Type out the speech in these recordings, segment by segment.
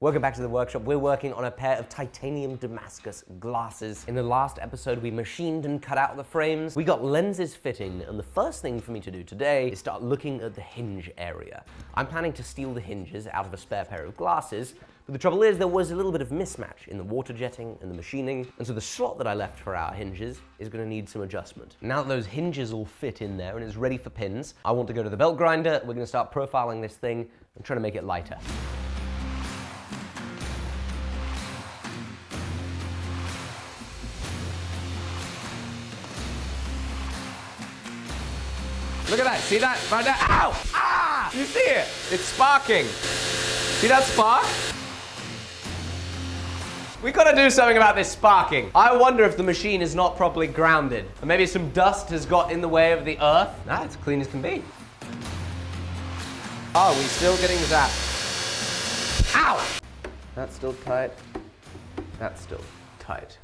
Welcome back to the workshop. We're working on a pair of titanium Damascus glasses. In the last episode, we machined and cut out the frames. We got lenses fitting, and the first thing for me to do today is start looking at the hinge area. I'm planning to steal the hinges out of a spare pair of glasses, but the trouble is there was a little bit of mismatch in the water jetting and the machining, and so the slot that I left for our hinges is gonna need some adjustment. Now that those hinges all fit in there and it's ready for pins, I want to go to the belt grinder. We're gonna start profiling this thing and trying to make it lighter. Look at that, see that right there? Ow! Ah! You see it? It's sparking. See that spark? We gotta do something about this sparking. I wonder if the machine is not properly grounded. Or maybe some dust has got in the way of the earth. Nah, it's clean as can be. Oh, we're still getting zapped. Ow! That's still tight. That's still tight.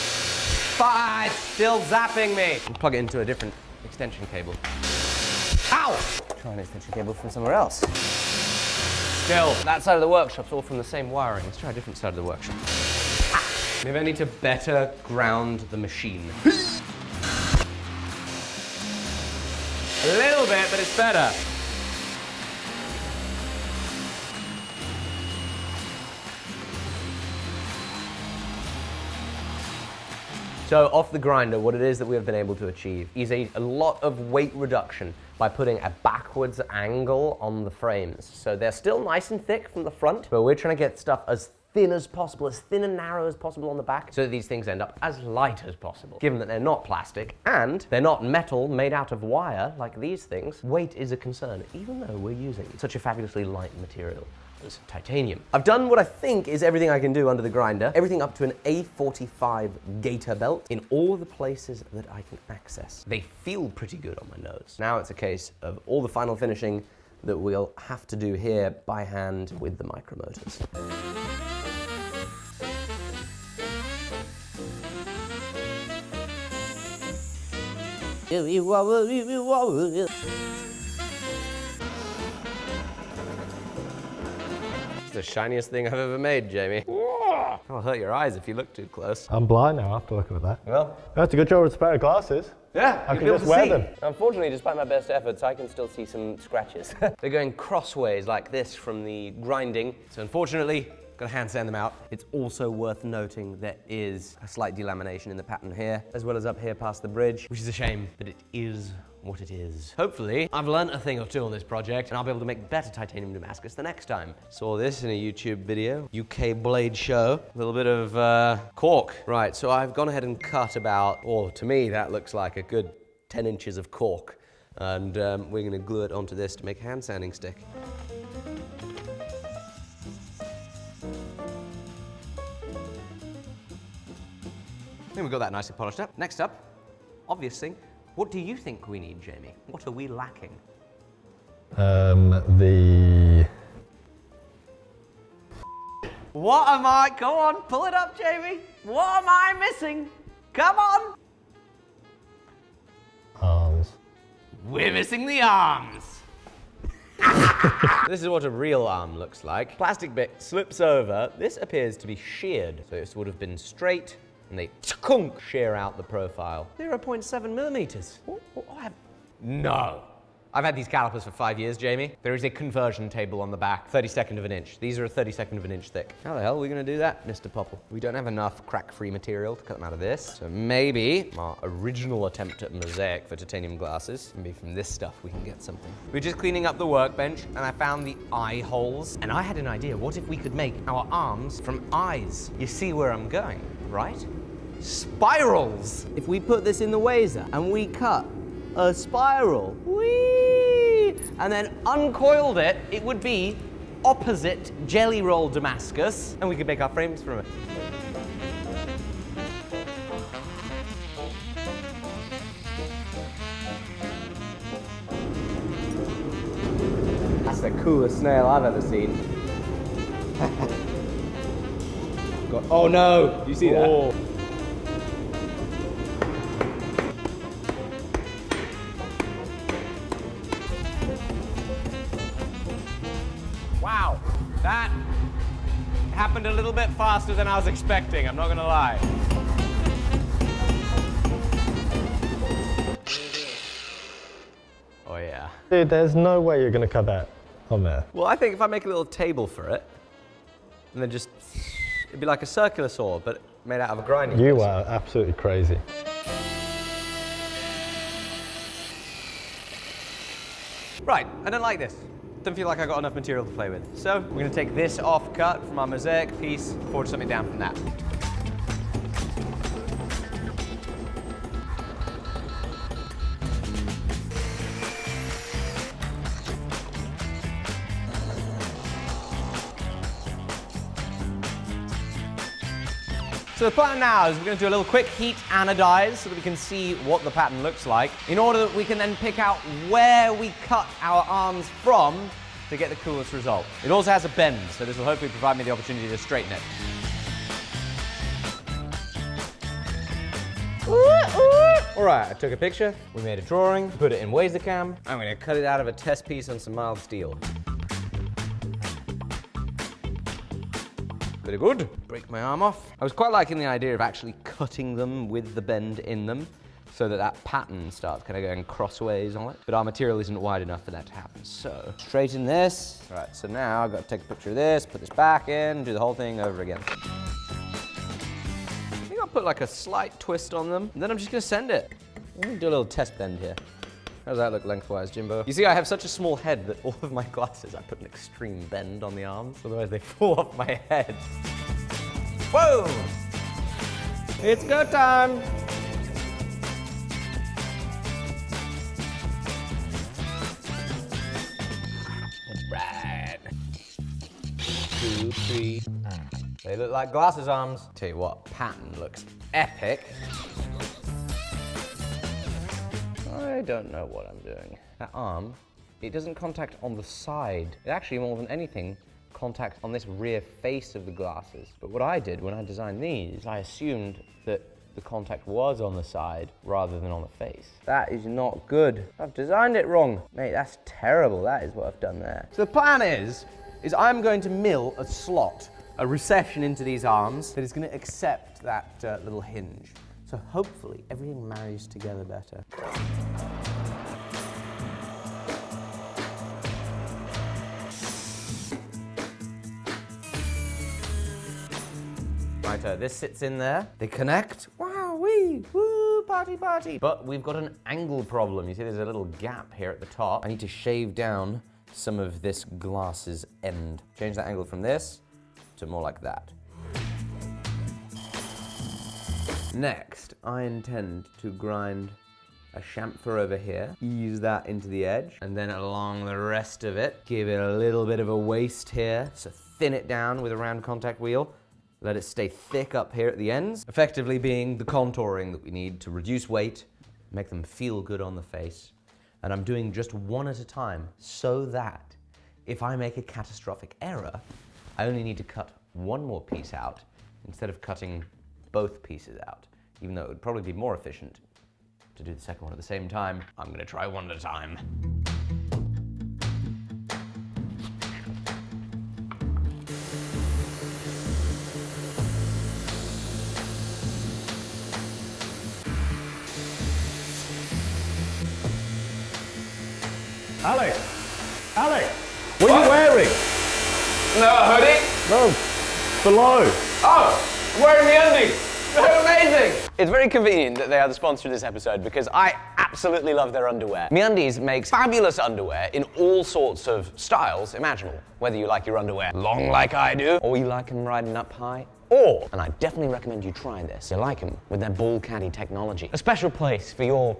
But it's still zapping me. I'll plug it into a different extension cable. Ow! Try an extension cable from somewhere else. Still, that side of the workshop's all from the same wiring. Let's try a different side of the workshop. Ah! Maybe I need to better ground the machine. A little bit, but it's better. So off the grinder, what it is that we have been able to achieve is a lot of weight reduction by putting a backwards angle on the frames. So they're still nice and thick from the front, but we're trying to get stuff as thin as possible, as thin and narrow as possible on the back, so that these things end up as light as possible. Given that they're not plastic and they're not metal made out of wire like these things, weight is a concern, even though we're using such a fabulously light material as titanium. I've done what I think is everything I can do under the grinder, everything up to an A45 gator belt in all the places that I can access. They feel pretty good on my nose. Now it's a case of all the final finishing that we'll have to do here by hand with the micromotors. The shiniest thing I've ever made, Jamie. That'll hurt your eyes if you look too close. I'm blind now after looking at that. Well, that's a good job with a pair of glasses. Yeah, I can just wear them. Unfortunately, despite my best efforts, I can still see some scratches. They're going crossways like this from the grinding. So unfortunately, gotta hand sand them out. It's also worth noting there is a slight delamination in the pattern here, as well as up here past the bridge, which is a shame, but it is what it is. Hopefully, I've learned a thing or two on this project, and I'll be able to make better titanium Damascus the next time. Saw this in a YouTube video, UK blade show, a little bit of cork. Right, so I've gone ahead and cut about, or to me, that looks like a good 10 inches of cork. And we're gonna glue it onto this to make a hand sanding stick. Then we've got that nicely polished up. Next up, obvious thing, what do you think we need, Jamie? What are we lacking? What am I? Go on, pull it up, Jamie. What am I missing? Come on. Arms. We're missing the arms. This is what a real arm looks like. Plastic bit slips over. This appears to be sheared, so this would have been straight, and they shear out the profile. 0.7 millimeters. No. I've had these calipers for 5 years, Jamie. There is a conversion table on the back, 32nd of an inch. These are a 32nd of an inch thick. How the hell are we gonna do that, Mr. Popple? We don't have enough crack-free material to cut them out of this. So maybe our original attempt at mosaic for titanium glasses, maybe from this stuff we can get something. We're just cleaning up the workbench, and I found the eye holes. And I had an idea. What if we could make our arms from eyes? You see where I'm going, right? Spirals! If we put this in the wazer and we cut a spiral, whee, and then uncoiled it, it would be opposite jelly roll Damascus, and we could make our frames from it. That's the coolest snail I've ever seen. Oh no! Do you see that? Oh. happened a little bit faster than I was expecting, I'm not gonna lie. Oh yeah. Dude, there's no way you're gonna cut that on there. Well, I think if I make a little table for it, and then just, it'd be like a circular saw, but made out of a grinding. You are absolutely crazy. Right, I don't like this. Don't feel like I got enough material to play with. So we're gonna take this off cut from our mosaic piece, forge something down from that. So the plan now is we're going to do a little quick heat anodize so that we can see what the pattern looks like, in order that we can then pick out where we cut our arms from to get the coolest result. It also has a bend, so this will hopefully provide me the opportunity to straighten it. All right, I took a picture, we made a drawing, put it in Wazacam. I'm going to cut it out of a test piece on some mild steel. Pretty good. Break my arm off. I was quite liking the idea of actually cutting them with the bend in them so that that pattern starts kind of going crossways on it. But our material isn't wide enough for that to happen. So straighten this. All right, so now I've got to take a picture of this, put this back in, do the whole thing over again. I think I'll put like a slight twist on them, and then I'm just gonna send it. Let me do a little test bend here. How does that look lengthwise, Jimbo? You see, I have such a small head that all of my glasses, I put an extreme bend on the arms, otherwise they fall off my head. Whoa! It's go time! Right. 2, 3. They look like glasses arms. Tell you what, pattern looks epic. I don't know what I'm doing. That arm, it doesn't contact on the side. It actually, more than anything, contact on this rear face of the glasses. But what I did when I designed these, I assumed that the contact was on the side rather than on the face. That is not good. I've designed it wrong. Mate, that's terrible. That is what I've done there. So the plan is I'm going to mill a slot, a recession into these arms that is going to accept that little hinge. So hopefully everything marries together better. Right, this sits in there. They connect. Wow, wee, woo, party, party. But we've got an angle problem. You see there's a little gap here at the top. I need to shave down some of this glass's end. Change that angle from this to more like that. Next, I intend to grind a chamfer over here, ease that into the edge, and then along the rest of it, give it a little bit of a waste here, so thin it down with a round contact wheel, let it stay thick up here at the ends, effectively being the contouring that we need to reduce weight, make them feel good on the face. And I'm doing just one at a time, so that if I make a catastrophic error, I only need to cut one more piece out instead of cutting both pieces out. Even though it would probably be more efficient to do the second one at the same time, I'm gonna try one at a time. Alec! Alec! What are you wearing? No, a hoodie? No, below. Oh, I'm wearing the undies. They're amazing! It's very convenient that they are the sponsor of this episode because I absolutely love their underwear. MeUndies makes fabulous underwear in all sorts of styles imaginable. Whether you like your underwear long like I do, or you like them riding up high, or, and I definitely recommend you try this, you like them with their ball caddy technology. A special place for your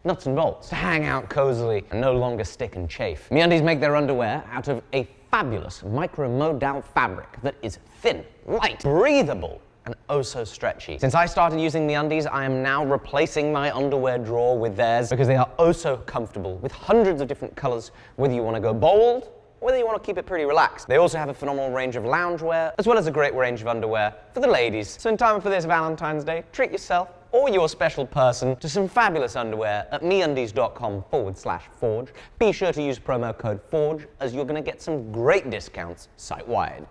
nuts and bolts to hang out cozily and no longer stick and chafe. MeUndies make their underwear out of a fabulous micro-modal fabric that is thin, light, breathable, and oh so stretchy. Since I started using MeUndies, I am now replacing my underwear drawer with theirs because they are oh so comfortable with hundreds of different colors, whether you want to go bold, or whether you want to keep it pretty relaxed. They also have a phenomenal range of loungewear, as well as a great range of underwear for the ladies. So in time for this Valentine's Day, treat yourself or your special person to some fabulous underwear at meundies.com/forge. Be sure to use promo code FORGE as you're going to get some great discounts site-wide.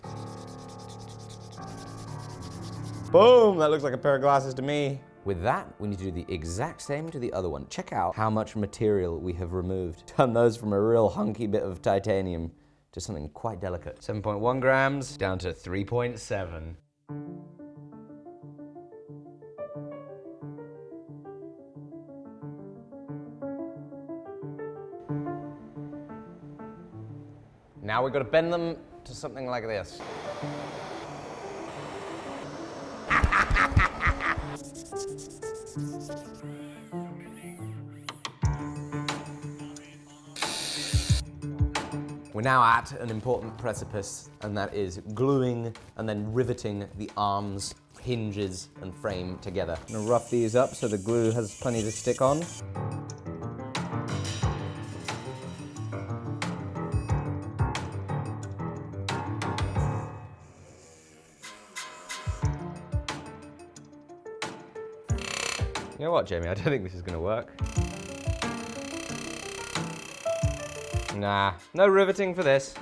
Boom, that looks like a pair of glasses to me. With that, we need to do the exact same to the other one. Check out how much material we have removed. Turn those from a real hunky bit of titanium to something quite delicate. 7.1 grams down to 3.7. Now we've got to bend them to something like this. We're now at an important precipice, and that is gluing and then riveting the arms, hinges, and frame together. I'm gonna rough these up so the glue has plenty to stick on. You know what, Jamie? I don't think this is gonna work. Nah, no riveting for this.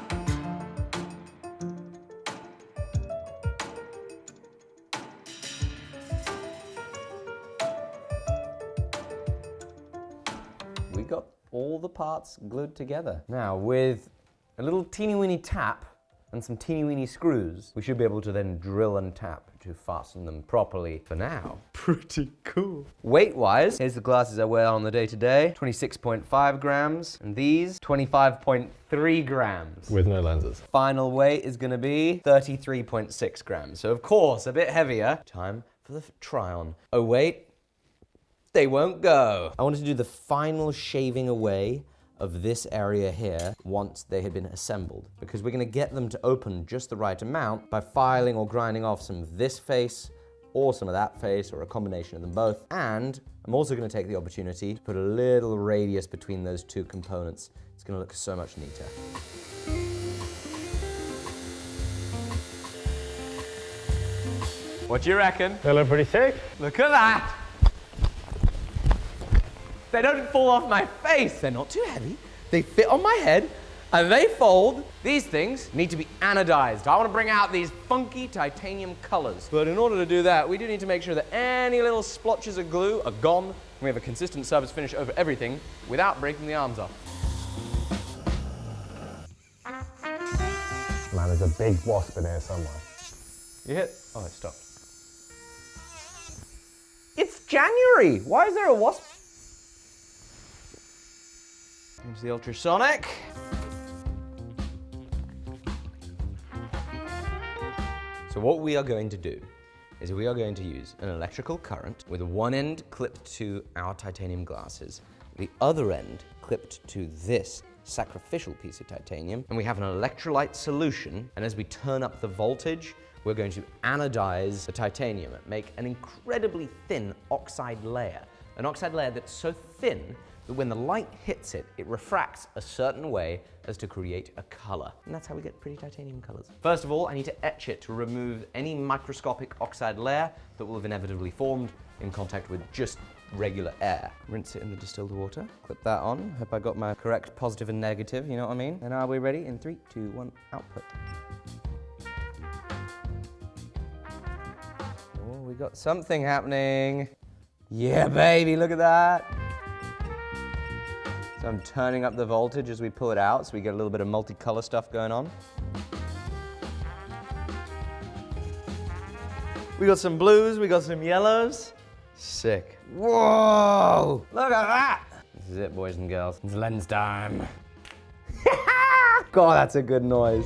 We got all the parts glued together. Now, with a little teeny-weeny tap and some teeny-weeny screws, we should be able to then drill and tap to fasten them properly. For now, pretty cool. Weight-wise, here's the glasses I wear on the day-to-day. 26.5 grams, and these, 25.3 grams. With no lenses. Final weight is gonna be 33.6 grams. So of course, a bit heavier. Time for the try-on. Oh wait, they won't go. I wanted to do the final shaving away of this area here once they had been assembled, because we're gonna get them to open just the right amount by filing or grinding off some of this face or some of that face or a combination of them both. And I'm also gonna take the opportunity to put a little radius between those two components. It's gonna look so much neater. What do you reckon? They look pretty sick. Look at that! They don't fall off my face. They're not too heavy. They fit on my head and they fold. These things need to be anodized. I want to bring out these funky titanium colors. But in order to do that, we do need to make sure that any little splotches of glue are gone and we have a consistent surface finish over everything without breaking the arms off. Man, there's a big wasp in here somewhere. You hit? Oh, it stopped. It's January. Why is there a wasp? Here's the ultrasonic. So what we are going to do is we are going to use an electrical current with one end clipped to our titanium glasses, the other end clipped to this sacrificial piece of titanium, and we have an electrolyte solution, and as we turn up the voltage, we're going to anodize the titanium and make an incredibly thin oxide layer. An oxide layer that's so thin that when the light hits it, it refracts a certain way as to create a color. And that's how we get pretty titanium colors. First of all, I need to etch it to remove any microscopic oxide layer that will have inevitably formed in contact with just regular air. Rinse it in the distilled water, clip that on. Hope I got my correct positive and negative, you know what I mean? And are we ready? In 3, 2, 1, output. Oh, we got something happening. Yeah, baby, look at that. So I'm turning up the voltage as we pull it out so we get a little bit of multicolor stuff going on. We got some blues, we got some yellows. Sick. Whoa! Look at that! This is it, boys and girls. It's lens time. God, that's a good noise.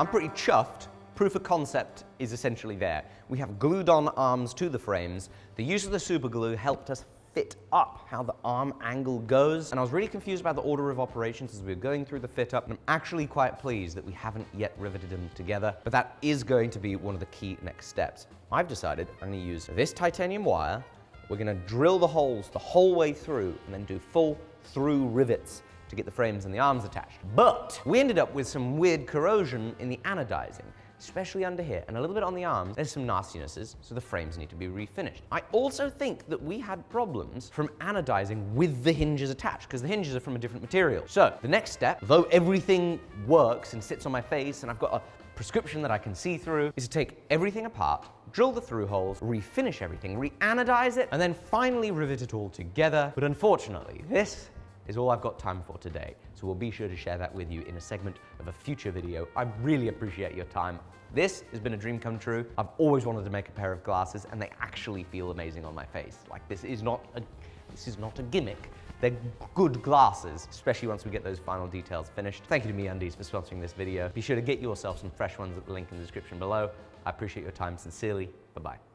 I'm pretty chuffed. Proof of concept is essentially there. We have glued on arms to the frames. The use of the super glue helped us fit up how the arm angle goes. And I was really confused about the order of operations as we were going through the fit up. And I'm actually quite pleased that we haven't yet riveted them together, but that is going to be one of the key next steps. I've decided I'm gonna use this titanium wire. We're gonna drill the holes the whole way through and then do full through rivets to get the frames and the arms attached. But we ended up with some weird corrosion in the anodizing. especially under here, and a little bit on the arms, there's some nastinesses, so the frames need to be refinished. I also think that we had problems from anodizing with the hinges attached, because the hinges are from a different material. So the next step, though everything works and sits on my face, and I've got a prescription that I can see through, is to take everything apart, drill the through holes, refinish everything, re-anodize it, and then finally rivet it all together. But unfortunately, this is all I've got time for today. So we'll be sure to share that with you in a segment of a future video. I really appreciate your time. This has been a dream come true. I've always wanted to make a pair of glasses, and they actually feel amazing on my face. Like, this is not a gimmick. They're good glasses, especially once we get those final details finished. Thank you to MeUndies for sponsoring this video. Be sure to get yourself some fresh ones at the link in the description below. I appreciate your time sincerely. Bye-bye.